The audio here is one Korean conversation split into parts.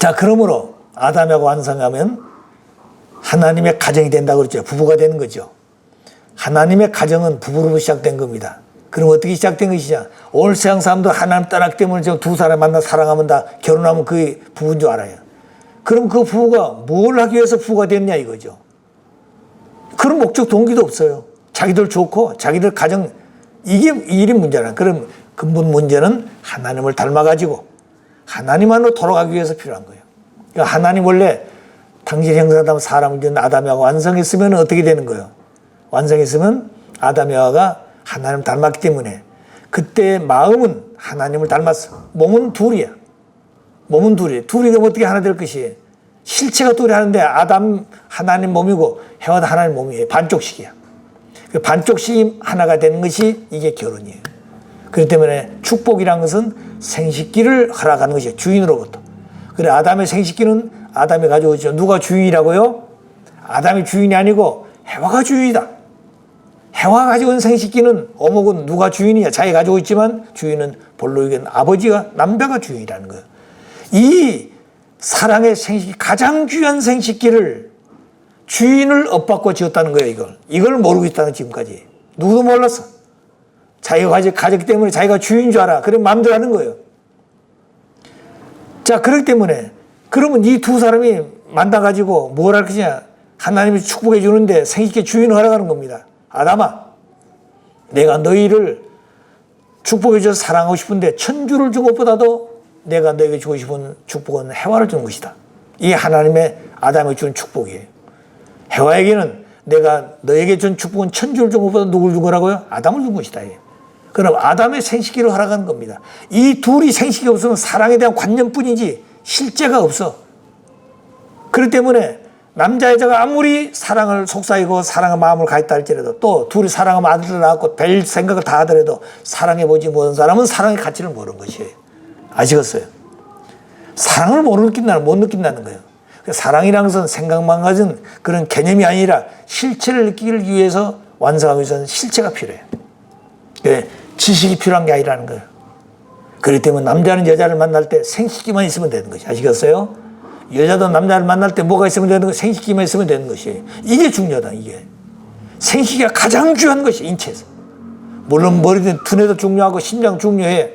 자, 그러므로 아담하고 완성하면 하나님의 가정이 된다고 그랬죠. 부부가 되는 거죠. 하나님의 가정은 부부로 시작된 겁니다. 그럼 어떻게 시작된 것이냐? 오늘 세상 사람도 하나님 떠났기 때문에 두 사람 만나 사랑하면 다 결혼하면 그게 부부인 줄 알아요. 그럼 그 부부가 뭘 하기 위해서 부부가 됐냐 이거죠. 그런 목적 동기도 없어요. 자기들 좋고 자기들 가정, 이게 일이 문제라. 그럼 근본 문제는 하나님을 닮아가지고 하나님 안으로 돌아가기 위해서 필요한 거예요. 그러니까 하나님 원래 당신 형상하면 사람을 지은 아담 하고 완성했으면 어떻게 되는 거예요? 완성했으면 아담 하와가 하나님 닮았기 때문에 그때 마음은 하나님을 닮았어. 몸은 둘이야. 몸은 둘이야. 둘이 되면 어떻게 하나 될 것이에요? 실체가 둘이 하는데 아담 하나님 몸이고 해와도 하나님 몸이에요. 반쪽씩이야. 그 반쪽씩 하나가 되는 것이 이게 결혼이에요. 그렇기 때문에 축복이란 것은 생식기를 허락하는 것이에요. 주인으로부터. 그래, 아담의 생식기는 아담이 가지고 있죠. 누가 주인이라고요? 아담이 주인이 아니고 해와가 주인이다. 해와가 가지고 있는 생식기는 어묵은 누가 주인이냐? 자기 가지고 있지만 주인은 본로 이게 아버지가 남자가 주인이라는 거예요. 이 사랑의 생식기, 가장 귀한 생식기를 주인을 엇바꿔 지었다는 거예요. 이걸 모르고 있다는 지금까지. 누구도 몰랐어. 자기가 가졌기 때문에 자기가 주인인 줄 알아. 그래 마음대로 하는 거예요. 자, 그렇기 때문에 그러면 이 두 사람이 만나가지고 뭘 할 것이냐? 하나님이 축복해 주는데 생식기 주인을 허락하는 겁니다. 아담아, 내가 너희를 축복해 줘서 사랑하고 싶은데 천주를 준 것보다도 내가 너에게 주고 싶은 축복은 해와를 주는 것이다. 이게 하나님의 아담에게 준 축복이에요. 해와에게는 내가 너에게 준 축복은 천주를 준 것보다 누굴 준 거라고요? 아담을 준 것이다. 그럼 아담의 생식기를 허락하는 겁니다. 이 둘이 생식이 없으면 사랑에 대한 관념뿐이지 실제가 없어. 그렇기 때문에 남자 여자가 아무리 사랑을 속삭이고 사랑의 마음을 가졌다 할지라도 또 둘이 사랑하면 아들을 낳았고 별 생각을 다 하더라도 사랑해보지 못한 사람은 사랑의 가치를 모르는 것이에요. 아시겠어요? 사랑을 못 느낀다는 거예요. 사랑이라는 것은 생각만 가진 그런 개념이 아니라 실체를 느끼기 위해서 완성하기 위해서는 실체가 필요해요. 지식이 필요한 게 아니라는 거예요. 그렇기 때문에 남자는 여자를 만날 때 생식기만 있으면 되는 것이 아시겠어요? 여자도 남자를 만날 때 뭐가 있으면 되는 것이 생식기만 있으면 되는 것이에요. 이게 중요하다. 이게 생식기가 가장 중요한 것이 인체에서. 물론 머리든 두뇌도 중요하고 심장 중요해.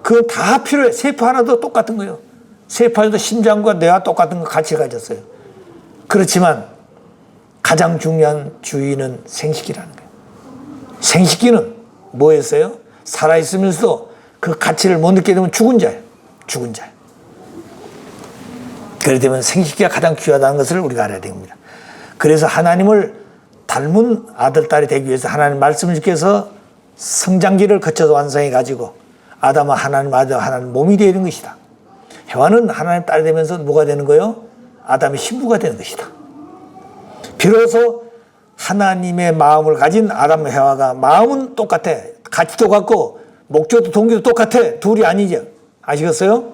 그건 다 필요해. 세포 하나도 똑같은 거예요. 세포도 심장과 뇌와 똑같은 가치를 가졌어요. 그렇지만 가장 중요한 주의는 생식기라는 거예요. 생식기는 뭐였어요? 살아있으면서도 그 가치를 못 느끼게 되면 죽은 자예요. 죽은 자. 그렇기 때문에 생식기가 가장 귀하다는 것을 우리가 알아야 됩니다. 그래서 하나님을 닮은 아들, 딸이 되기 위해서 하나님 말씀을 지켜서 성장기를 거쳐서 완성해 가지고 아담은 하나님 아들, 하나님 몸이 되는 것이다. 해와는 하나님 딸이 되면서 뭐가 되는 거예요? 아담의 신부가 되는 것이다. 비로소 하나님의 마음을 가진 아담과 해와가 마음은 똑같아. 가치도 같고 목적도 동기도 똑같아. 둘이 아니죠. 아시겠어요?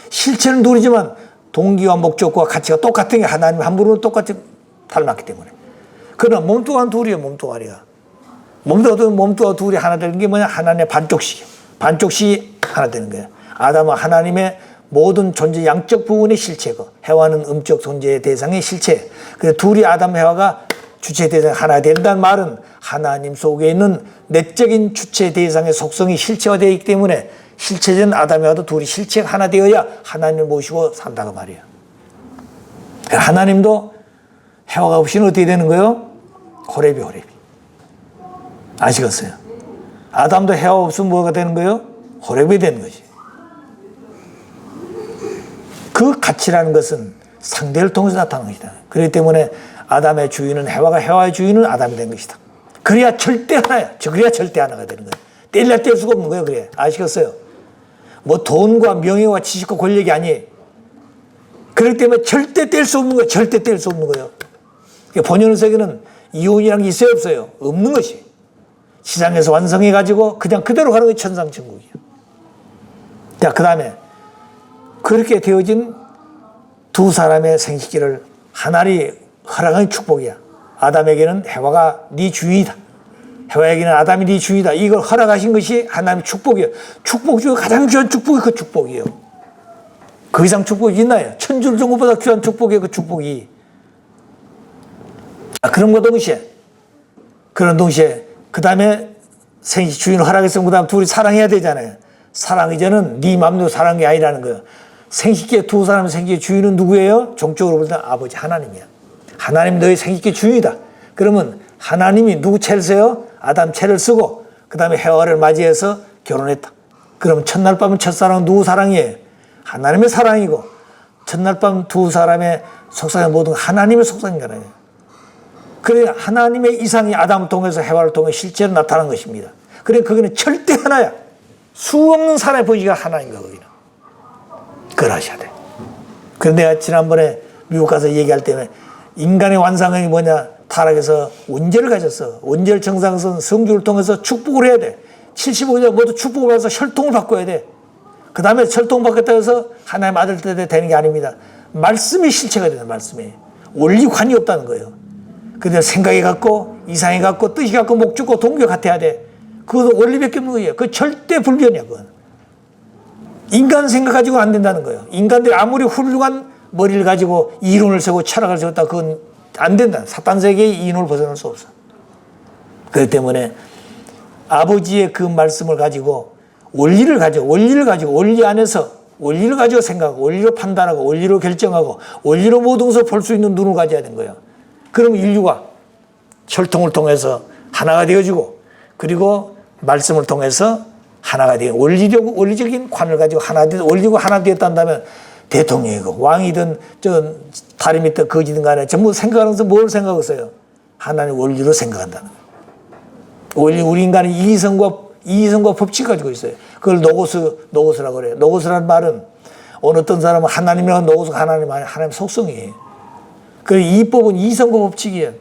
실체는 둘이지만 동기와 목적과 가치가 똑같은 게 하나님 한 분으로 똑같이 닮았기 때문에. 그러나 몸뚱아리 둘이에요. 몸뚱아리 둘이 하나 되는 게 뭐냐? 하나님의 반쪽씩. 반쪽씩 하나 되는 거예요. 아담은 하나님의 모든 존재 양적 부분의 실체고 해와는 음적 존재의 대상의 실체. 그래서 둘이 아담 해와가 주체 대상 하나 된다는 말은 하나님 속에 있는 내적인 주체 대상의 속성이 실체화되어 있기 때문에 실체적인 아담 해와도 둘이 실체가 하나 되어야 하나님을 모시고 산다고 말이에요. 하나님도 해와가 없이는 어떻게 되는 거예요? 호레비. 아시겠어요? 아담도 해와 없으면 뭐가 되는 거예요? 호레비 되는 것이. 그 가치라는 것은 상대를 통해서 나타나는 것이다. 그렇기 때문에 아담의 주인은 해와가, 해와의 주인은 아담이 된 것이다. 그래야 절대 하나야. 그래야 절대 하나가 되는 거예요. 뗄래야 뗄 수가 없는 거예요. 그래. 아시겠어요? 뭐 돈과 명예와 지식과 권력이 아니에요. 그렇기 때문에 절대 뗄 수 없는 거예요. 절대 뗄 수 없는 거예요. 본연의 세계는 이혼이라는 게 있어요, 없어요? 없는 것이. 시장에서 완성해가지고 그냥 그대로 가는 게 천상천국이에요. 자, 그 다음에 그렇게 되어진 두 사람의 생식기를 하나님 허락한 축복이야. 아담에게는 해와가 네 주인이다. 해와에게는 아담이 네 주인이다. 이걸 허락하신 것이 하나님의 축복이에요. 축복 중에 가장 귀한 축복이 그 축복이에요. 그 이상 축복이 있나요? 천주를 준 것보다 귀한 축복이에요, 그 축복이. 그런 동시에, 그 다음에 생식 주인을 허락했으면 그 다음 둘이 사랑해야 되잖아요. 사랑 이제는 네 맘대로 사랑한 게 아니라는 거예요. 생식계 두 사람의 생식계 주인은 누구예요? 종적으로 볼 때 아버지 하나님이야. 하나님 너의 생식계 주인이다. 그러면 하나님이 누구 채를 써요? 아담 채를 쓰고 그 다음에 해와를 맞이해서 결혼했다. 그러면 첫날 밤은 첫사랑은 누구 사랑이에요? 하나님의 사랑이고 첫날 밤 두 사람의 속삭임 모든 하나님의 속삭임이잖아요. 그래 하나님의 이상이 아담을 통해서 해와를 통해 실제로 나타난 것입니다. 그래 거기는 절대 하나야. 수없는 사람의 본질가 하나인가 거기는. 그걸 아셔야 돼. 그런데 내가 지난번에 미국 가서 얘기할 때는 인간의 완성이 뭐냐? 타락해서 원죄를 가졌어. 원죄를 정상선 성주를 통해서 축복을 해야 돼. 75년 모두 축복을 받아서 혈통을 바꿔야 돼. 그 다음에 혈통 바꿨다고 해서 하나님 아들 때 되는 게 아닙니다. 말씀이 실체가 되는 말씀이. 원리관이 없다는 거예요. 그런데 생각이 같고 이상이 같고 뜻이 같고 목적과 동기가 같아야 돼. 그것도 원리밖에 없는 거예요. 그건 절대 불변이야. 그건. 인간 생각 가지고는 안 된다는 거예요. 인간들이 아무리 훌륭한 머리를 가지고 이론을 세우고 철학을 세웠다 그건 안 된다. 사탄 세계의 이론을 벗어날 수 없어. 그렇기 때문에 아버지의 그 말씀을 가지고 원리를 가지고 원리 안에서 원리를 가지고 생각하고 원리로 판단하고 원리로 결정하고 원리로 모든 것을 볼 수 있는 눈을 가져야 되는 거예요. 그럼 인류가 혈통을 통해서 하나가 되어지고 그리고 말씀을 통해서 하나가 되어 원리적인 관을 가지고 원리적으로 하나 되었다면 대통령이고 왕이든 다리 밑에 거지든 간에 전부 생각하면서 뭘 생각했어요? 하나님 원리로 생각한다는 거예요. 우리 인간은 이성과 법칙을 가지고 있어요. 그걸 노고스라고 그래요. 노고스라는 말은 어떤 사람은 하나님이라고 노고스가 하나님 속성이에요. 이 법은 이성과 법칙이에요.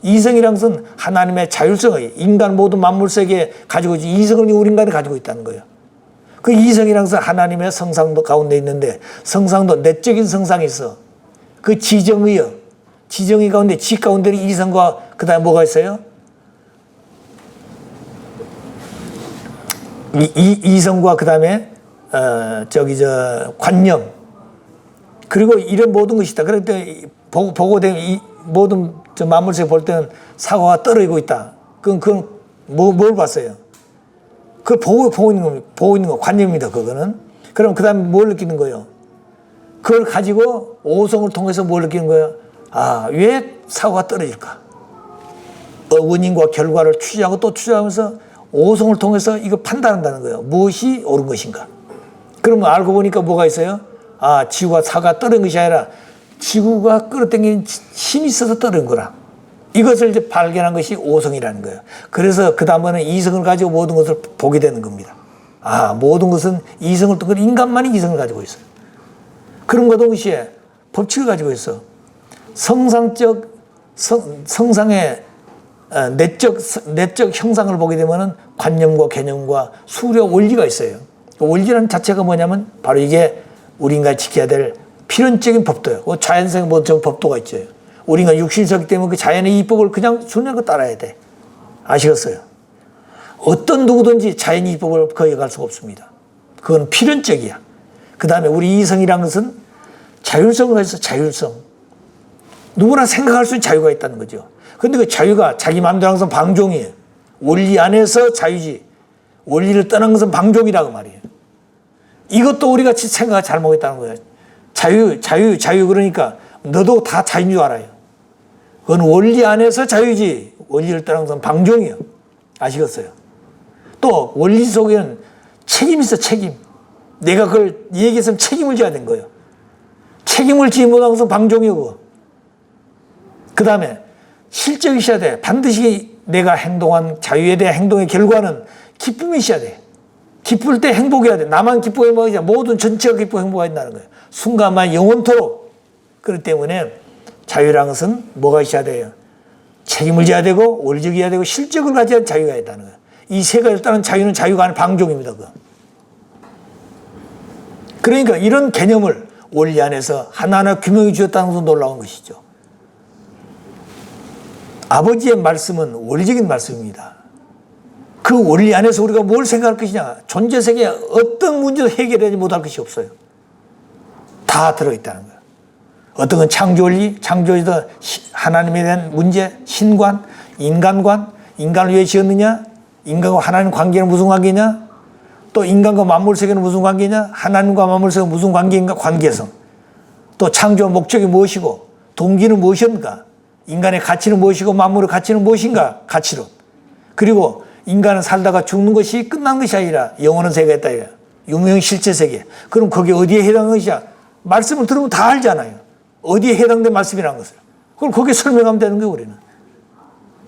이성이란 것은 하나님의 자율성을 인간 모든 만물 세계에 가지고 있지 이성을 우리 인간이 가지고 있다는 거예요. 그 이성이란 것은 하나님의 성상도 가운데 있는데 성상도 내적인 성상이 있어. 그 지정의 가운데 지 가운데는 이성과 그 다음에 뭐가 있어요? 이성과 그 다음에 관념 그리고 이런 모든 것이 있다. 그럴 때 보고 되면 이 모든 만물세계 볼 때는 사과가 떨어지고 있다. 그건 뭘 봤어요? 그걸 보고 있는 거 관념입니다. 그거는. 그럼 그 다음에 뭘 느끼는 거예요? 그걸 가지고 오성을 통해서 뭘 느끼는 거예요? 왜 사과가 떨어질까? 원인과 결과를 추지하고 또 추지하면서 오성을 통해서 이거 판단한다는 거예요. 무엇이 옳은 것인가? 그러면 알고 보니까 뭐가 있어요? 지구가 사과가 떨어진 것이 아니라 지구가 끌어당기는 힘이 있어서 떨어진 거라. 이것을 이제 발견한 것이 오성이라는 거예요. 그래서 그 다음에는 이성을 가지고 모든 것을 보게 되는 겁니다. 모든 것은 이성을 통해 인간만이 이성을 가지고 있어요. 그런과 동시에 법칙을 가지고 있어. 성상의 내적 형상을 보게 되면은 관념과 개념과 수려 원리가 있어요. 원리라는 자체가 뭐냐면 바로 이게 우리 인간이 지켜야 될 필연적인 법도예요. 자연생 법도가 있죠. 우리가 육신이기 때문에 그 자연의 이 법을 그냥 순전히 따라야 돼. 아시겠어요? 어떤 누구든지 자연의 이 법을 거역할 수가 없습니다. 그건 필연적이야. 그 다음에 우리 이성이라는 것은 자율성을 가져서 자율성. 누구나 생각할 수 있는 자유가 있다는 거죠. 근데 그 자유가 자기 마음대로 하는 것은 방종이에요. 원리 안에서 자유지. 원리를 떠난 것은 방종이라고 말이에요. 이것도 우리가 생각을 잘못했다는 거예요. 자유 그러니까 너도 다 자유인 줄 알아요. 그건 원리 안에서 자유지 원리를 떠난 것은 방종이에요. 아시겠어요? 또 원리 속에는 책임이 있어. 책임. 내가 그걸 얘기했으면 책임을 져야 되는 거예요. 책임을 지지 못한 것은 방종이고 그 다음에 실적이 있어야 돼. 반드시 내가 행동한 자유에 대한 행동의 결과는 기쁨이 있어야 돼. 기쁠 때 행복해야 돼. 나만 기쁘고 행복하지 모든 전체가 기쁘고 행복해야 된다는 거예요. 순간만 영원토록. 그렇기 때문에 자유라는 것은 뭐가 있어야 돼요? 책임을 져야 되고 원리적이어야 되고 실적을 가져야 자유가 있다는 거예요. 이 세 가지를 따른 자유는 자유가 아닌 방종입니다. 그러니까 이런 개념을 원리 안에서 하나하나 규명해 주셨다는 것은 놀라운 것이죠. 아버지의 말씀은 원리적인 말씀입니다. 그 원리 안에서 우리가 뭘 생각할 것이냐. 존재 세계에 어떤 문제도 해결하지 못할 것이 없어요. 다 들어있다는 거예요. 어떤 건 창조원리, 창조에서 하나님에 대한 문제, 신관, 인간관, 인간을 왜 지었느냐, 인간과 하나님 관계는 무슨 관계냐, 또 인간과 만물 세계는 무슨 관계냐, 하나님과 만물 세계는 무슨 관계인가, 관계성, 또 창조 목적이 무엇이고 동기는 무엇인가, 인간의 가치는 무엇이고 만물의 가치는 무엇인가, 가치론. 그리고 인간은 살다가 죽는 것이 끝난 것이 아니라 영원한 세계가 있다. 유명 실제 세계. 그럼 거기에 어디에 해당하는 것이야? 말씀을 들으면 다 알잖아요. 어디에 해당된 말씀이라는 것을. 그럼 거기에 설명하면 되는 거예요, 우리는.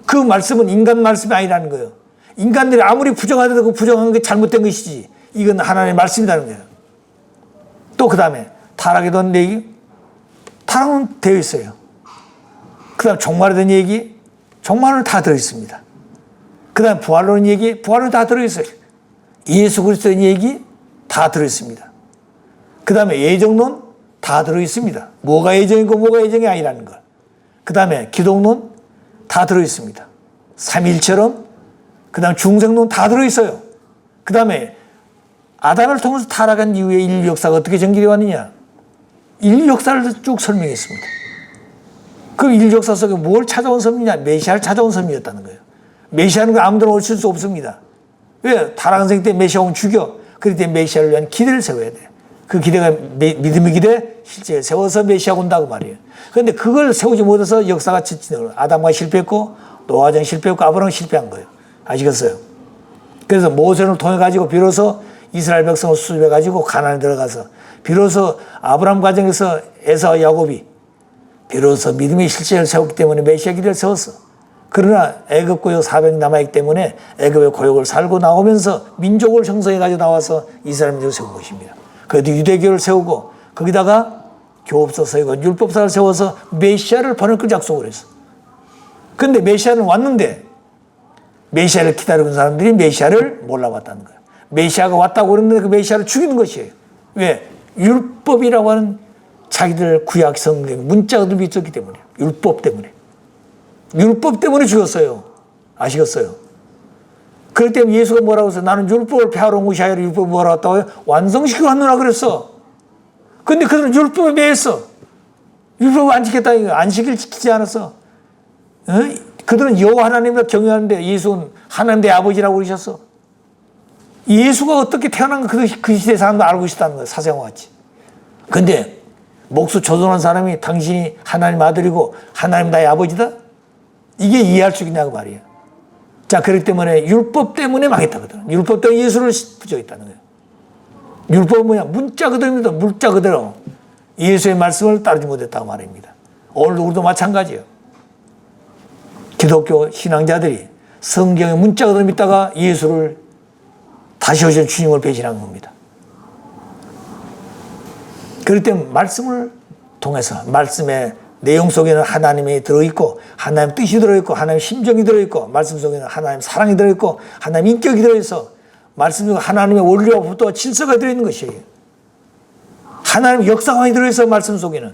그 말씀은 인간 말씀이 아니라는 거예요. 인간들이 아무리 부정하더라도 그 부정한 게 잘못된 것이지. 이건 하나님의 말씀이라는 거예요. 또 그 다음에 타락에 대한 얘기, 타락은 되어 있어요. 그 다음 종말에 대한 얘기, 종말은 다 들어있습니다. 그 다음 부활론 얘기, 부활은 다 들어있어요. 예수 그리스도의 얘기 다 들어있습니다. 그 다음에 예정론 다 들어있습니다. 뭐가 예정이고 뭐가 예정이 아니라는 것. 그 다음에 기독론 다 들어있습니다. 삼위일체론, 그 다음 중생론 다 들어있어요. 그 다음에 아담을 통해서 타락한 이후에 인류 역사가 어떻게 전개되어 왔느냐. 인류 역사를 쭉 설명했습니다. 그 인류 역사 속에 뭘 찾아온 섭리냐. 메시아를 찾아온 섭리였다는 거예요. 메시아는 아무데나 오실 수 없습니다. 왜? 타락한 생 때 메시아 오면 죽여. 그럴 때 메시아를 위한 기대를 세워야 돼. 그 기대가 믿음의 기대, 실제 세워서 메시아가 온다고 말이에요. 그런데 그걸 세우지 못해서 역사가 지치는 아담과 실패했고 노아장 실패했고 아브라함 실패한 거예요. 아시겠어요? 그래서 모세를 통해 가지고 비로소 이스라엘 백성을 수습해 가지고 가나안에 들어가서 비로소 아브라함 가정에서 에사와 야곱이 비로소 믿음의 실체를 세웠기 때문에 메시아 기대를 세웠어. 그러나 애굽 고역 400년 남아있기 때문에 애굽의 고역을 살고 나오면서 민족을 형성해 가지고 나와서 이스라엘 민족을 세운 것입니다. 그래도 유대교를 세우고 거기다가 교업서 세우고 율법사를 세워서 메시아를 번역을 약속을 했어. 그런데 메시아는 왔는데 메시아를 기다리는 사람들이 메시아를 몰라봤다는 거예요. 메시아가 왔다고 그러는데 그 메시아를 죽이는 것이에요. 왜? 율법이라고 하는 자기들 구약 성경 문자들이 믿었기 때문에, 율법 때문에. 율법 때문에 죽였어요. 아시겠어요? 그럴 때 예수가 뭐라고 했어요? 나는 율법을 폐하러 온 것이 아니라 율법을 뭐라고 했다고 해요? 완성시키러 왔느라 그랬어. 근데 그들은 율법에 매였어. 율법을 안 지켰다. 안식일 지키지 않았어. 어? 그들은 여호와 하나님을 경외하는데 예수는 하나님 내 아버지라고 그러셨어. 예수가 어떻게 태어난 그 시대 사람도 알고 있었다는 거예요. 사생과 같이. 근데 목수 조선한 사람이 당신이 하나님 아들이고 하나님 나의 아버지다? 이게 이해할 수 있냐고 말이에요. 자, 그렇기 때문에 율법 때문에 망했다거든. 율법 때문에 예수를 부정했다는 거예요. 율법은 뭐냐? 문자 그대로입니다. 문자 그대로. 예수의 말씀을 따르지 못했다고 말입니다. 오늘도 우리도 마찬가지예요. 기독교 신앙자들이 성경의 문자 그대로 믿다가 예수를 다시 오실 주님을 배신한 겁니다. 그럴 때 말씀을 통해서 말씀의 내용 속에는 하나님이 들어있고 하나님 뜻이 들어있고 하나님 심정이 들어있고 말씀 속에는 하나님 사랑이 들어있고 하나님 인격이 들어있어. 말씀 속에 하나님의 원리와 법도와 질서가 들어있는 것이에요. 하나님 역사가 많이 들어있어. 말씀 속에는.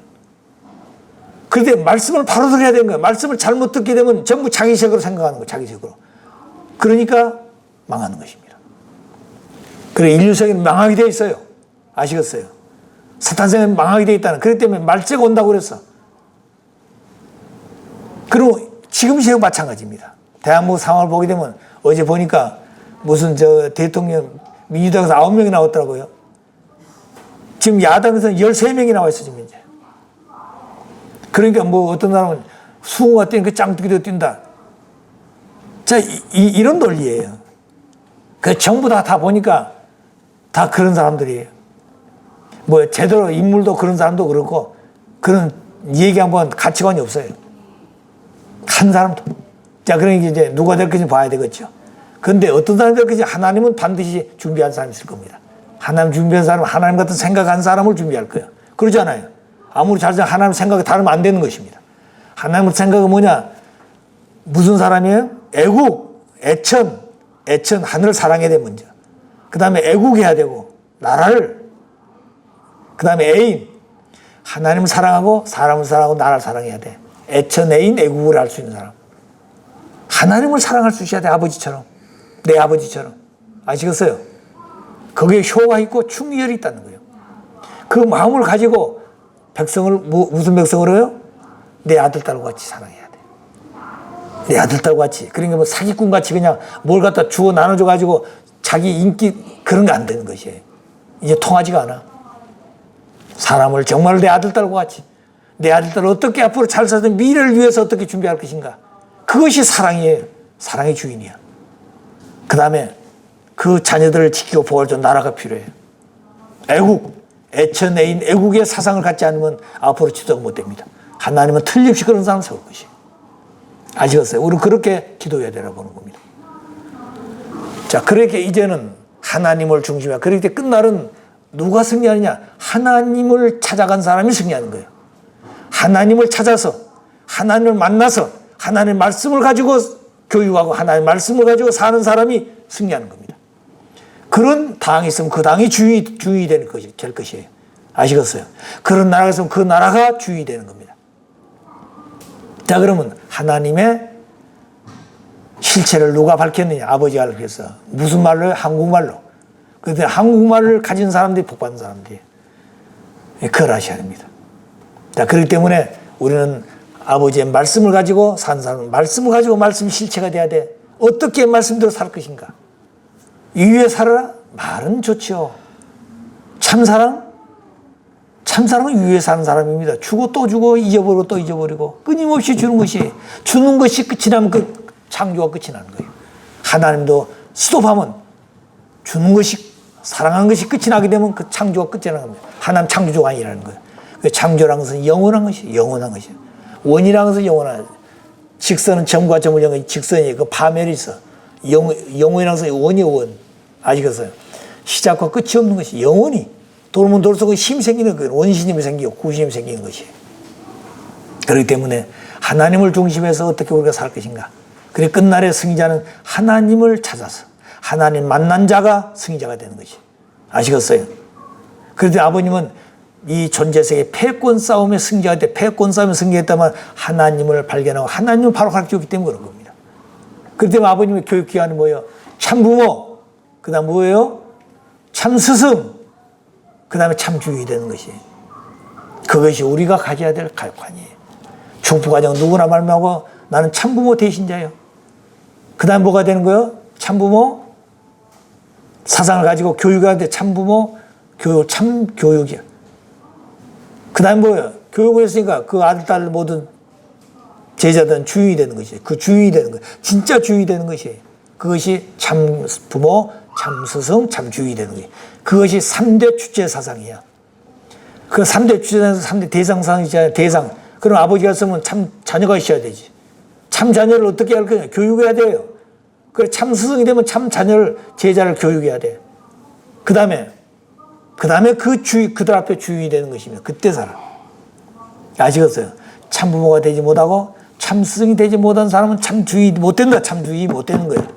그런데 말씀을 바로 들어야 되는 거예요. 말씀을 잘못 듣게 되면 전부 자기색으로 생각하는 거예요. 자기색으로. 그러니까 망하는 것입니다. 그래 인류세계는 망하게 되어 있어요. 아시겠어요? 사탄세계는 망하게 되어 있다는. 그렇기 때문에 말세가 온다고 그랬어. 그리고 지금 시대도 마찬가지입니다. 대한민국 상황을 보게 되면 어제 보니까 무슨 대통령 민주당에서 9명이 나왔더라고요. 지금 야당에서는 13명이 나와 있어, 지금 이제. 그러니까 뭐 어떤 사람은 수호가 뛰니까 짱뜨기도 뛴다. 자, 이런 논리예요. 그 전부 다 보니까 다 그런 사람들이에요. 뭐 제대로 인물도 그런 사람도 그렇고 그런 얘기 한번 가치관이 없어요. 한 사람도. 자, 그러니까 이제 누가 될 건지 봐야 되겠죠. 그런데 어떤 사람이 될 건지 하나님은 반드시 준비한 사람이 있을 겁니다. 하나님 준비한 사람은 하나님 같은 생각한 사람을 준비할 거예요. 그러잖아요. 아무리 잘해도 하나님 생각이 다르면 안 되는 것입니다. 하나님 생각은 뭐냐? 무슨 사람이에요? 애천, 하늘을 사랑해야 돼, 먼저. 그 다음에 애국해야 되고, 나라를. 그 다음에 애인. 하나님을 사랑하고, 사람을 사랑하고, 나라를 사랑해야 돼. 애천, 애인, 애국을 할 수 있는 사람. 하나님을 사랑할 수 있어야 돼, 아버지처럼. 내 아버지처럼. 아시겠어요? 거기에 효가 있고 충혈이 있다는 거예요. 그 마음을 가지고 백성을 무슨 백성으로요? 내 아들 딸과 같이 사랑해야 돼. 내 아들 딸과 같이. 그러니까 뭐 사기꾼 같이 그냥 뭘 갖다 주워 나눠줘 가지고 자기 인기 그런 게 안 되는 것이에요. 이제 통하지가 않아. 사람을 정말 내 아들 딸과 같이, 내 아들 딸을 어떻게 앞으로 잘 사는 미래를 위해서 어떻게 준비할 것인가. 그것이 사랑이에요. 사랑의 주인이야. 그 다음에 그 자녀들을 지키고 보호해줄 나라가 필요해요. 애천 애인 애국의 사상을 갖지 않으면 앞으로 지도가 못 됩니다. 하나님은 틀림없이 그런 사람 세울 것이에요. 아시겠어요? 우리는 그렇게 기도해야 되라고 보는 겁니다. 자, 그렇게 이제는 하나님을 중심에, 그렇게 끝날은 누가 승리하느냐? 하나님을 찾아간 사람이 승리하는 거예요. 하나님을 찾아서, 하나님을 만나서, 하나님의 말씀을 가지고 교육하고 하나님의 말씀을 가지고 사는 사람이 승리하는 겁니다. 그런 당이 있으면 그 당이 주인이 될 것이에요. 아시겠어요? 그런 나라가 있으면 그 나라가 주인이 되는 겁니다. 자, 그러면 하나님의 실체를 누가 밝혔느냐? 아버지가 밝혔어. 무슨 말로? 한국말로. 그런데 한국말을 가진 사람들이 복받는 사람들이에요. 그걸 아셔야 됩니다. 자, 그렇기 때문에 우리는 아버지의 말씀을 가지고 사는 사람은 말씀을 가지고 말씀 실체가 돼야 돼. 어떻게 말씀대로 살 것인가? 이유에 살아라? 말은 좋죠. 참사랑? 참사랑은 이유에 사는 사람입니다. 주고 또 주고 잊어버리고 또 잊어버리고 끊임없이 주는 것이, 주는 것이 끝이 나면 그 창조가 끝이 나는 거예요. 하나님도 스톱하면 주는 것이, 사랑하는 것이 끝이 나게 되면 그 창조가 끝이 나는 겁니다. 하나님 창조주가 아니라는 거예요. 그 창조라는 것은 영원한 것이에요. 영원한 것이에요. 원이라는 것은 영원한, 직선은 점과 점을 영원, 직선이 그 파멸이 있어. 영원이라는 것은 원이 원. 아시겠어요? 시작과 끝이 없는 것이 영원히. 돌면 돌수록 힘이 생기는 거예요. 원신임이 생기고 구신임이 생기는 것이에요. 그렇기 때문에 하나님을 중심해서 어떻게 우리가 살 것인가. 그래 끝날의 승리자는 하나님을 찾아서 하나님 만난 자가 승리자가 되는 것이. 아시겠어요? 그런데 아버님은 이 존재세계 패권 싸움의 승리자가 돼. 패권 싸움에 승리했다면 하나님을 발견하고 하나님을 바로 가르쳐줬기 때문에 그런 겁니다. 그렇기 때문에 아버님의 교육 기관은 뭐예요? 참부모, 그 다음 뭐예요? 참스승, 그 다음에 참주의 되는 것이. 그것이 우리가 가져야 될 가관이에요. 중부과정 누구나 말하고 나는 참부모 대신자예요. 그 다음 뭐가 되는 거예요? 참부모 사상을 가지고 교육해야 돼. 참부모 교육, 참교육이야. 그 다음 뭐예요? 교육을 했으니까 그 아들, 딸 모든 제자들은 주인이 되는 것이에요. 그 주인이 되는 거예요. 진짜 주인이 되는 것이에요. 그것이 참부모, 참스승, 참주인이 되는 거예요. 그것이 3대 주체 사상이야. 그 3대 주체에서 3대 대상 사상이 있잖아요. 대상. 그럼 아버지가 있으면 참 자녀가 있어야 되지. 참 자녀를 어떻게 할 거냐? 교육해야 돼요. 그래 참 스승이 되면 참 자녀를, 제자를 교육해야 돼. 그 다음에 그들 앞에 주인이 되는 것이면 그때 살아. 아시겠어요? 참 부모가 되지 못하고 참 스승이 되지 못한 사람은 참 주인이 못 된다. 참 주인이 못 되는 거예요.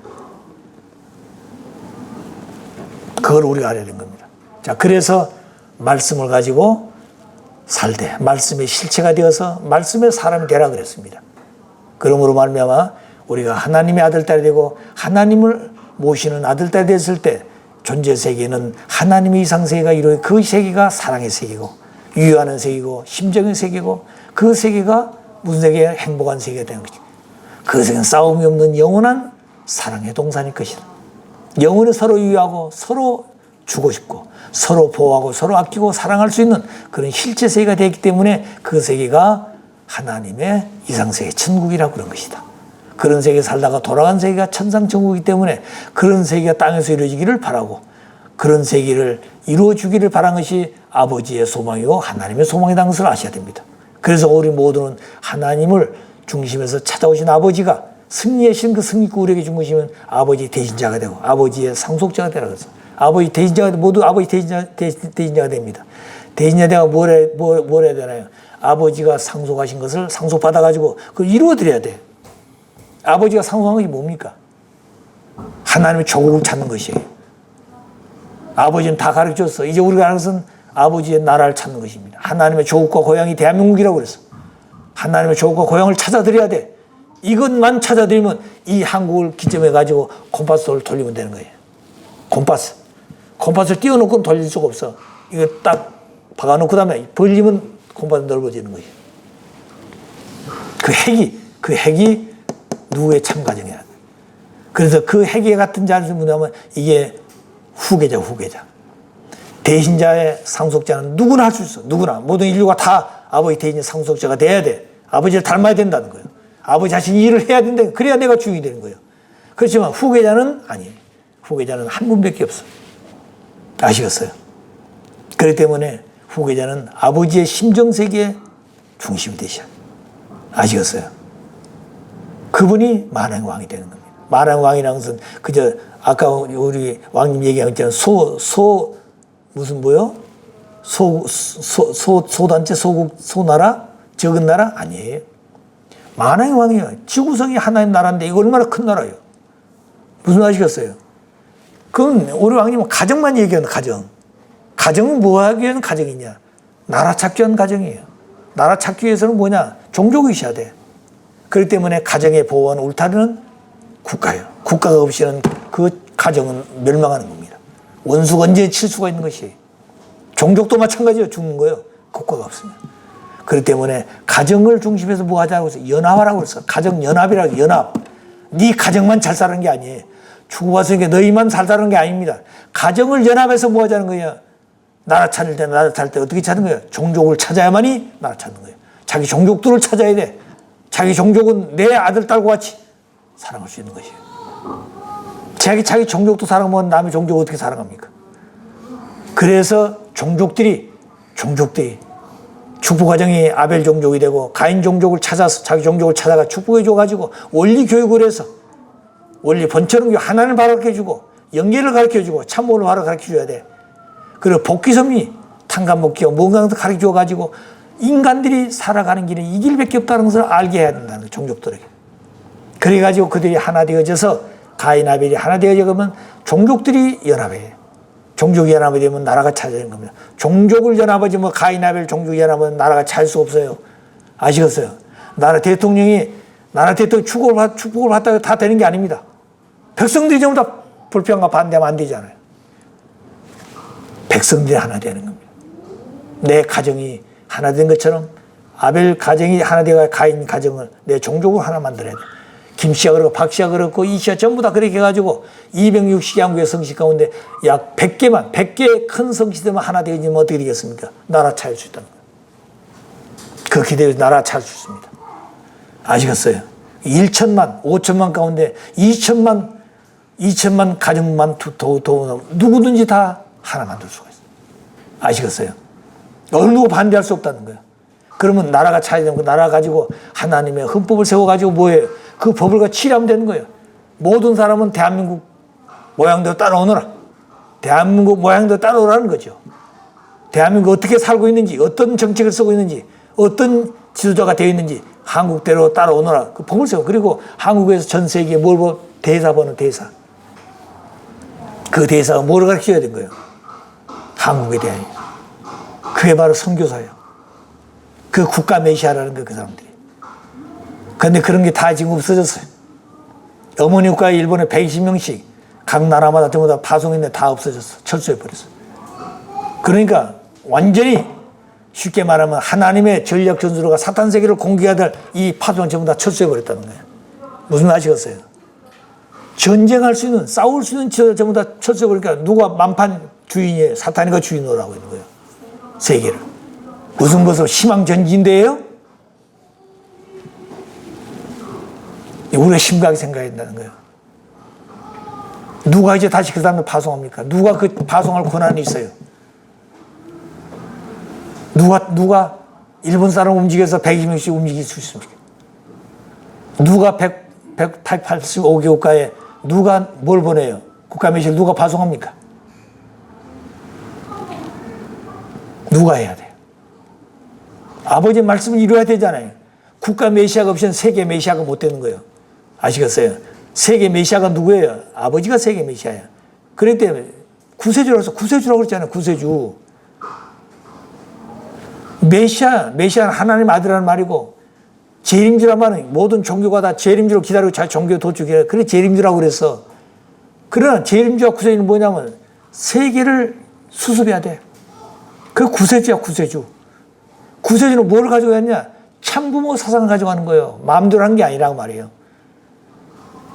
그걸 우리가 알아야 되는 겁니다. 자, 그래서 말씀을 가지고 살되 말씀의 실체가 되어서 말씀의 사람이 되라 그랬습니다. 그러므로 말미암아 우리가 하나님의 아들, 딸이 되고 하나님을 모시는 아들, 딸이 됐을 때 존재 세계는 하나님의 이상 세계가 이루어져 그 세계가 사랑의 세계고 유효하는 세계고 심정의 세계고 그 세계가 무슨 세계야? 행복한 세계가 되는 거죠. 그 세계는 싸움이 없는 영원한 사랑의 동산일 것이다. 영혼이 서로 유효하고 서로 주고 싶고 서로 보호하고 서로 아끼고 사랑할 수 있는 그런 실제 세계가 되기 때문에 그 세계가 하나님의 이상세계 천국이라고 그런 것이다. 그런 세계에 살다가 돌아간 세계가 천상천국이기 때문에 그런 세계가 땅에서 이루어지기를 바라고 그런 세계를 이루어주기를 바란 것이 아버지의 소망이고 하나님의 소망이라는 것을 아셔야 됩니다. 그래서 우리 모두는 하나님을 중심에서 찾아오신 아버지가 승리의 신 그 승리꾼 우리에게 준 것이면 아버지 대신자가 되고 아버지의 상속자가 되라 그래서 아버지 대신자가 모두 아버지 대신자가 됩니다. 대신자가 뭘 해야 되나요? 아버지가 상속하신 것을 상속받아 가지고 그걸 이루어 드려야 돼. 아버지가 상속한 것이 뭡니까? 하나님의 조국을 찾는 것이에요. 아버지는 다 가르쳐줬어. 이제 우리가 하는 것은 아버지의 나라를 찾는 것입니다. 하나님의 조국과 고향이 대한민국이라고 그랬어. 하나님의 조국과 고향을 찾아드려야 돼. 이것만 찾아드리면 이 한국을 기점해 가지고 콤파스를 돌리면 되는 거예요. 콤파스를 띄워놓고 돌릴 수가 없어. 이거 딱 박아놓고 다음에 벌리면 공부가 넓어지는 거예요. 그 핵이 누구의 참가정이야. 그래서 그 핵에 같은 자를 뭐냐면 이게 후계자. 대신자의 상속자는 누구나 할 수 있어. 누구나. 모든 인류가 다 아버지 대신자 상속자가 돼야 돼. 아버지를 닮아야 된다는 거예요. 아버지 자신이 일을 해야 된다. 그래야 내가 주인이 되는 거예요. 그렇지만 후계자는 아니에요. 후계자는 한 분밖에 없어. 아시겠어요? 그렇기 때문에 후계자는 아버지의 심정세계의 중심이 되셔. 아시겠어요? 그분이 만왕의 왕이 되는 겁니다. 만왕의 왕이라는 것은 그저 아까 우리 왕님 얘기한 것처럼 무슨 뭐요? 소단체, 소나라? 적은 나라? 아니에요. 만왕의 왕이에요. 지구성이 하나의 나라인데 이거 얼마나 큰 나라예요. 무슨 말 아시겠어요? 그럼 우리 왕님은 가정만 얘기하는 가정. 가정은 뭐 하기 위한 가정이냐? 나라 찾기 위한 가정이에요. 나라 찾기 위해서는 뭐냐? 종족이 있어야 돼. 그렇기 때문에 가정의 보호하는 울타리는 국가예요. 국가가 없이는 그 가정은 멸망하는 겁니다. 원수가 언제 칠 수가 있는 것이. 종족도 마찬가지예요. 죽는 거예요. 국가가 없으면. 그렇기 때문에 가정을 중심해서 뭐 하자고 해서 연합하라고 그랬어. 가정연합이라고 연합. 네 가정만 잘 사는 게 아니에요. 죽어봤으니까 너희만 잘 사는 게 아닙니다. 가정을 연합해서 뭐 하자는 거예요. 나라 찾을 때 어떻게 찾는 거예요? 종족을 찾아야만이 나라 찾는 거예요. 자기 종족들을 찾아야 돼. 자기 종족은 내 아들, 딸과 같이 사랑할 수 있는 것이에요. 자기 종족도 사랑하면 남의 종족을 어떻게 사랑합니까? 그래서 종족들이 축복 과정이 아벨 종족이 되고 가인 종족을 찾아서 자기 종족을 찾아가 축복해 줘가지고 원리 교육을 해서 원리 본처럼 하나님을 바로 가르쳐주고 영계를 가르쳐주고 참모를 바로 가르쳐줘야 돼. 그리고 복귀섭리 탕감복귀와 뭔가도 가르쳐줘가지고 인간들이 살아가는 길에 이 길밖에 없다는 것을 알게 해야 된다는 거예요. 종족들에게. 그래가지고 그들이 하나 되어져서 가인 아벨이 하나 되어져가면 종족들이 연합해요. 종족이 연합이 되면 나라가 찾아지는 겁니다. 종족을 연합하지 뭐 가인 아벨 종족이 연합하면 나라가 찰 수 없어요. 아시겠어요? 나라 대통령 축복을 받다가 다 되는 게 아닙니다. 백성들이 전부 다 불평과 반대하면 안 되잖아요. 백성들이 하나 되는 겁니다. 내 가정이 하나 된 것처럼 아벨 가정이 하나 되어 가인 가정을 내 종족을 하나 만들어야 돼. 김씨가 그렇고 박씨가 그렇고 이씨가 전부 다 그렇게 해가지고 260양국의 성씨 가운데 약 100개 큰 성씨들만 하나 되어지면 어떻게 되겠습니까? 나라 차릴 수 있다는 거예요. 그렇게 되어 나라 차릴 수 있습니다. 아시겠어요? 1천만, 5천만 가운데 2천만 가정만 더 누구든지 다 하나 만들 수가 있어요. 아시겠어요? 어느 누구 반대할 수 없다는 거예요. 그러면 나라가 차지되면 그 나라 가지고 하나님의 헌법을 세워가지고 뭐예요? 그 법을 치료하면 되는 거예요. 모든 사람은 대한민국 모양대로 따라오너라. 대한민국 모양대로 따라오라는 거죠. 대한민국 어떻게 살고 있는지, 어떤 정책을 쓰고 있는지, 어떤 지도자가 되어 있는지 한국대로 따라오너라. 그 법을 세워. 그리고 한국에서 전 세계에 뭘 대사 보는 대사. 그 대사가 뭐를 가르쳐야 되는 거예요? 한국에 대한. 그게 바로 선교사예요. 그 국가 메시아라는 거예요, 그 사람들이. 그런데 그런 게 다 지금 없어졌어요. 어머니 국가에 일본에 120명씩 각 나라마다 전부 다 파송했는데 다 없어졌어. 철수해버렸어. 그러니까 완전히 쉽게 말하면 하나님의 전략 전술가 사탄 세계를 공격해야 될 이 파송을 전부 다 철수해버렸다는 거예요. 무슨 말 아시겠어요? 전쟁할 수 있는, 싸울 수 있는 전부 다 철수해버리니까 누가 만판 주인이에요? 사탄이가 주인으로 하고 있는 거예요. 세계를. 무슨 것으로 희망전진대예요? 우리가 심각하게 생각해야 된다는 거예요. 누가 이제 다시 그 사람을 파송합니까? 누가 그 파송할 권한이 있어요? 누가 일본 사람 움직여서 120명씩 움직일 수 있습니까? 누가 185개 국가에 누가 뭘 보내요? 국가 메시지를 누가 파송합니까? 누가 해야 돼요? 아버지의 말씀을 이루어야 되잖아요. 국가 메시아가 없이는 세계 메시아가 못 되는 거예요. 아시겠어요? 세계 메시아가 누구예요? 아버지가 세계 메시아예요. 그렇기 때문에 구세주라고 그랬잖아요. 구세주. 메시아는 하나님 아들이라는 말이고 재림주란 말은 모든 종교가 다 재림주로 기다리고 잘 종교 도축해요. 그래 재림주라고 그랬어. 그러나 재림주와 구세주는 뭐냐면 세계를 수습해야 돼. 그 구세주야 구세주. 구세주는 뭘 가져갔냐? 참부모 사상을 가져가는 거예요. 마음대로 한 게 아니라고 말이에요.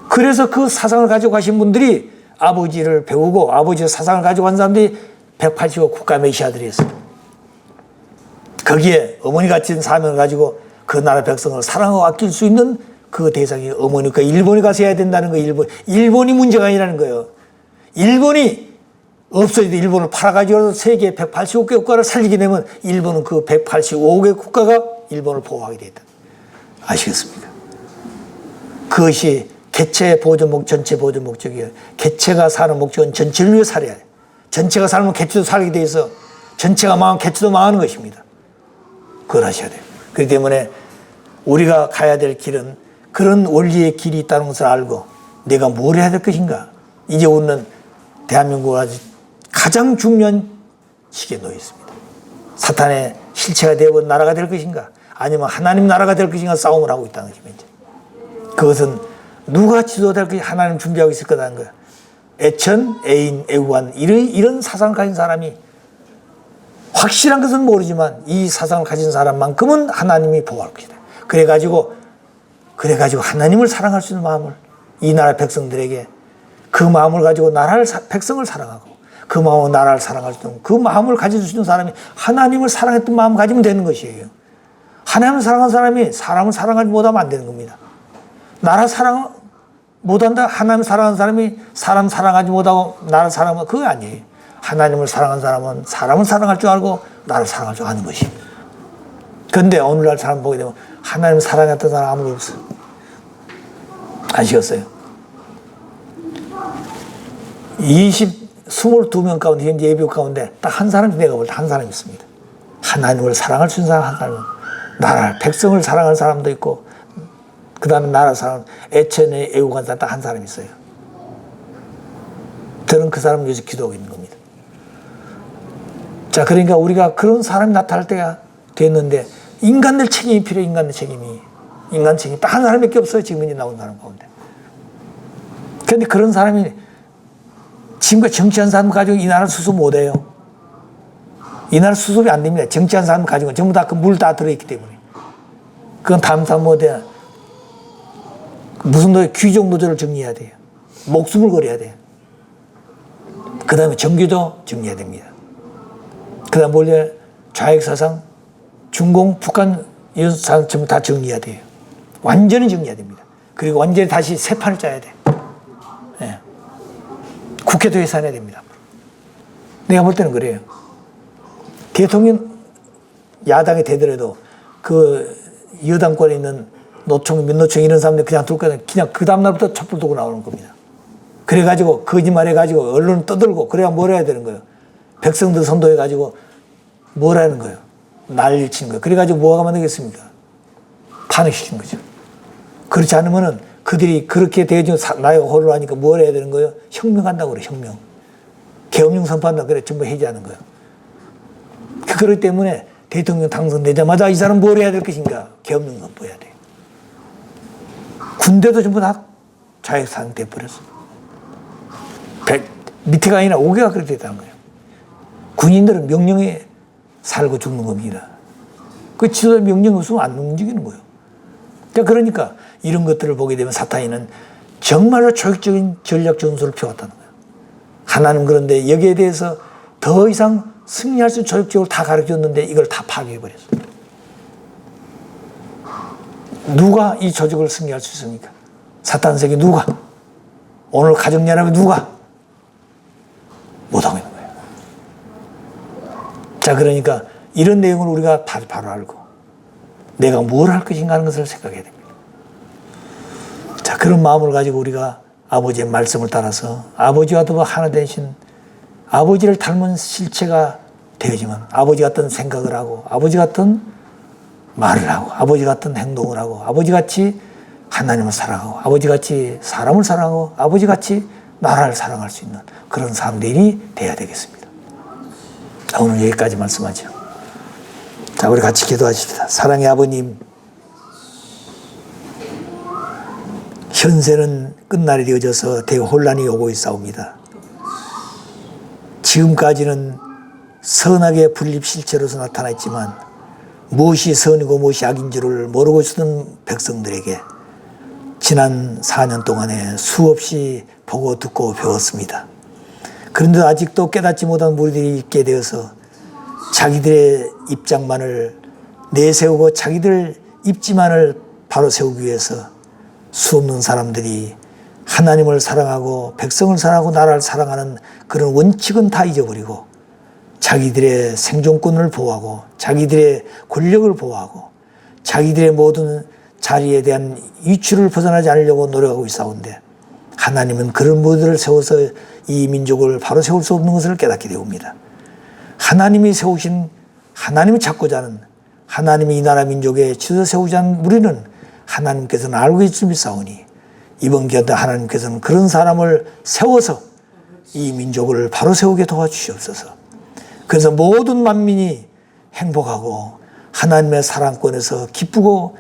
그래서 그 사상을 가지고 가신 분들이 아버지를 배우고 아버지의 사상을 가지고 간 사람들이 185 국가 메시아들이었어요. 거기에 어머니 같은 사명을 가지고 그 나라 백성을 사랑하고 아낄 수 있는 그 대상이 어머니까 일본이 가서 해야 된다는 거예요. 일본이 문제가 아니라는 거예요. 일본이 없어져도 일본을 팔아가지고 세계 185개 국가를 살리게 되면 일본은 그 185개 국가가 일본을 보호하게 되었다. 아시겠습니까? 그것이 개체의 보존 목적, 전체 보존 목적이에요. 개체가 사는 목적은 전체를 위해 살아야 돼요. 전체가 살면 개체도 살게 돼 있어. 전체가 망하면 개체도 망하는 것입니다. 그걸 하셔야 돼요. 그렇기 때문에 우리가 가야 될 길은 그런 원리의 길이 있다는 것을 알고 내가 뭘 해야 될 것인가. 이제 오는 대한민국은 아주 가장 중요한 시기에 놓여 있습니다. 사탄의 실체가 되어본 나라가 될 것인가 아니면 하나님 나라가 될 것인가 싸움을 하고 있다는 것입니다. 그것은 누가 지도될 것이 하나님 준비하고 있을 거라는 거야. 애천, 애인, 애우한 이런 사상을 가진 사람이 확실한 것은 모르지만 이 사상을 가진 사람만큼은 하나님이 보호할 것이다. 그래가지고 하나님을 사랑할 수 있는 마음을 이 나라 백성들에게 그 마음을 가지고 나라를 백성을 사랑하고 그 마음으로 나라를 사랑할 수 있는 그 마음을 가질 수 있는 사람이 하나님을 사랑했던 마음을 가지면 되는 것이에요. 하나님을 사랑하는 사람이 사람을 사랑하지 못하면 안 되는 겁니다. 나라 사랑 못한다 하나님 사랑하는 사람이 사람 사랑하지 못하고 나를 사랑하면 그거 아니에요. 하나님을 사랑하는 사람은 사람을 사랑할 줄 알고 나를 사랑할 줄 아는 것이. 그런데 오늘날 사람 보게 되면 하나님을 사랑했던 사람 아무도 없어요. 아시겠어요? 22명 가운데 현재 예비국 가운데 딱 한 사람이 내가 볼 때 한 사람이 있습니다. 하나님을 사랑할 수 있는 사람 한 사람은 나라 백성을 사랑하는 사람도 있고 그 다음에 나라 사람 애천에 애국한 사람 딱 한 사람이 있어요. 저는 그 사람을 위해서 기도하고 있는 겁니다. 자, 그러니까 우리가 그런 사람이 나타날 때가 됐는데 인간들 책임이 필요해요. 인간 책임이 딱 한 사람밖에 없어요. 지금 이제 나온 사람 가운데. 그런데 그런 사람이 지금까지 정치한 사람 가지고 이 나라 수습 못해요. 이 나라 수습이 안 됩니다. 정치한 사람 가지고 전부 다 그 물 다 들어있기 때문에. 그건 다음 사람 못해. 무슨 귀족 노조를 정리해야 돼요. 목숨을 걸어야 돼요. 그 다음에 정규도 정리해야 됩니다. 그 다음 원래 좌익사상, 중공, 북한 이런 사상 전부 다 정리해야 돼요. 완전히 정리해야 됩니다. 그리고 완전히 다시 새 판을 짜야 돼. 예. 국회도 해산해야 됩니다. 내가 볼 때는 그래요. 대통령 야당이 되더라도 그 여당권에 있는 노총, 민노총 이런 사람들 그냥 둘 거는 그냥 그 다음날부터 촛불 들고 나오는 겁니다. 그래가지고 거짓말해가지고 언론 떠들고 그래야 뭘 해야 되는 거예요. 백성들 선도해가지고 뭘 하는 거예요. 난리를 치는 거예요. 그래가지고 뭐가 만들겠습니까? 탄핵시키는 거죠. 그렇지 않으면은 그들이 그렇게 대중 나이가 혼란하니까 뭘 해야 되는 거예요? 혁명한다고 그래, 혁명. 계엄령 선포한다고 그래, 전부 해제하는 거예요. 그렇기 때문에 대통령 당선되자마자 이 사람 뭘 해야 될 것인가? 계엄령 선포해야 돼요. 군대도 전부 다 자익사상 돼버렸어. 밑에가 아니라 5개가 그렇게 됐다는 거예요. 군인들은 명령에 살고 죽는 겁니다. 그 지도자 명령 없으면 안 움직이는 거예요. 그러니까 이런 것들을 보게 되면 사탄이는 정말로 조직적인 전략 전술을 펴왔다는 거예요. 하나는 그런데 여기에 대해서 더 이상 승리할 수 있는 조직적으로 다 가르쳐줬는데 이걸 다 파괴해버렸어요. 누가 이 조직을 승리할 수 있습니까? 사탄 세계 누가? 오늘 가정연합에 누가? 못하고 있는 거예요. 자, 그러니까 이런 내용을 우리가 바로 알고 내가 뭘 할 것인가 하는 것을 생각해야 됩니다. 자, 그런 마음을 가지고 우리가 아버지의 말씀을 따라서 아버지와 더불어 하나 되신 아버지를 닮은 실체가 되어지만 아버지 같은 생각을 하고 아버지 같은 말을 하고 아버지 같은 행동을 하고 아버지같이 하나님을 사랑하고 아버지같이 사람을 사랑하고 아버지같이 나라를 사랑할 수 있는 그런 사람들이 돼야 되겠습니다. 자, 오늘 여기까지 말씀하죠. 자, 우리 같이 기도하십시다. 사랑의 아버님, 현세는 끝날이 되어져서 대혼란이 오고 있사옵니다. 지금까지는 선악의 분립 실체로서 나타났지만 무엇이 선이고 무엇이 악인 줄을 모르고 있었던 백성들에게 지난 4년 동안에 수없이 보고 듣고 배웠습니다. 그런데 아직도 깨닫지 못한 무리들이 있게 되어서 자기들의 입장만을 내세우고 자기들 입지만을 바로 세우기 위해서 수없는 사람들이 하나님을 사랑하고 백성을 사랑하고 나라를 사랑하는 그런 원칙은 다 잊어버리고 자기들의 생존권을 보호하고 자기들의 권력을 보호하고 자기들의 모든 자리에 대한 이치를 벗어나지 않으려고 노력하고 있사온데 하나님은 그런 무리들을 세워서 이 민족을 바로 세울 수 없는 것을 깨닫게 되옵니다. 하나님이 세우신 하나님이 찾고자 하는 하나님이 이 나라 민족에 지어 세우자 하는 무리는 하나님께서는 알고 있음이 싸우니 이번 기회 때 하나님께서는 그런 사람을 세워서 이 민족을 바로 세우게 도와주시옵소서. 그래서 모든 만민이 행복하고 하나님의 사랑권에서 기쁘고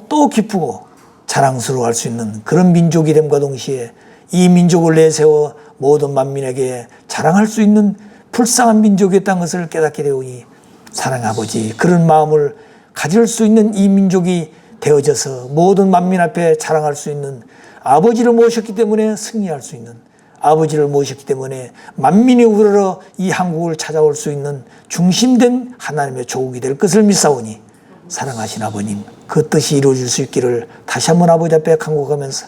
또 기쁘고 자랑스러워할 수 있는 그런 민족이 됨과 동시에 이 민족을 내세워 모든 만민에게 자랑할 수 있는 불쌍한 민족이었다는 것을 깨닫게 되오니 사랑의 아버지 그런 마음을 가질 수 있는 이 민족이 되어져서 모든 만민 앞에 자랑할 수 있는 아버지를 모셨기 때문에 승리할 수 있는 아버지를 모셨기 때문에 만민이 우러러 이 한국을 찾아올 수 있는 중심된 하나님의 조국이 될 것을 믿사오니 사랑하신 아버님 그 뜻이 이루어질 수 있기를 다시 한번 아버지 앞에 간구하면서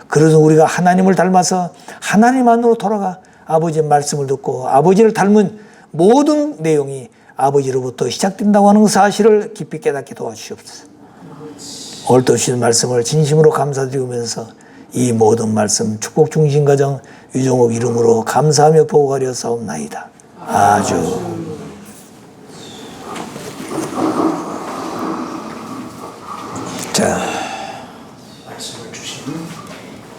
그래서 우리가 하나님을 닮아서 하나님 안으로 돌아가 아버지의 말씀을 듣고 아버지를 닮은 모든 내용이 아버지로부터 시작된다고 하는 사실을 깊이 깨닫게 도와주시옵소서. 오늘 또 주신 말씀을 진심으로 감사드리면서 이 모든 말씀 축복 중심 가정 유종옥 이름으로 감사하며 보고하려 싸움나이다. 아주. 자, 말씀을 주신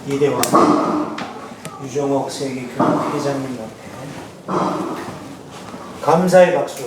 이대왕 유종옥 세계교회 회장님 앞에 감사의 박수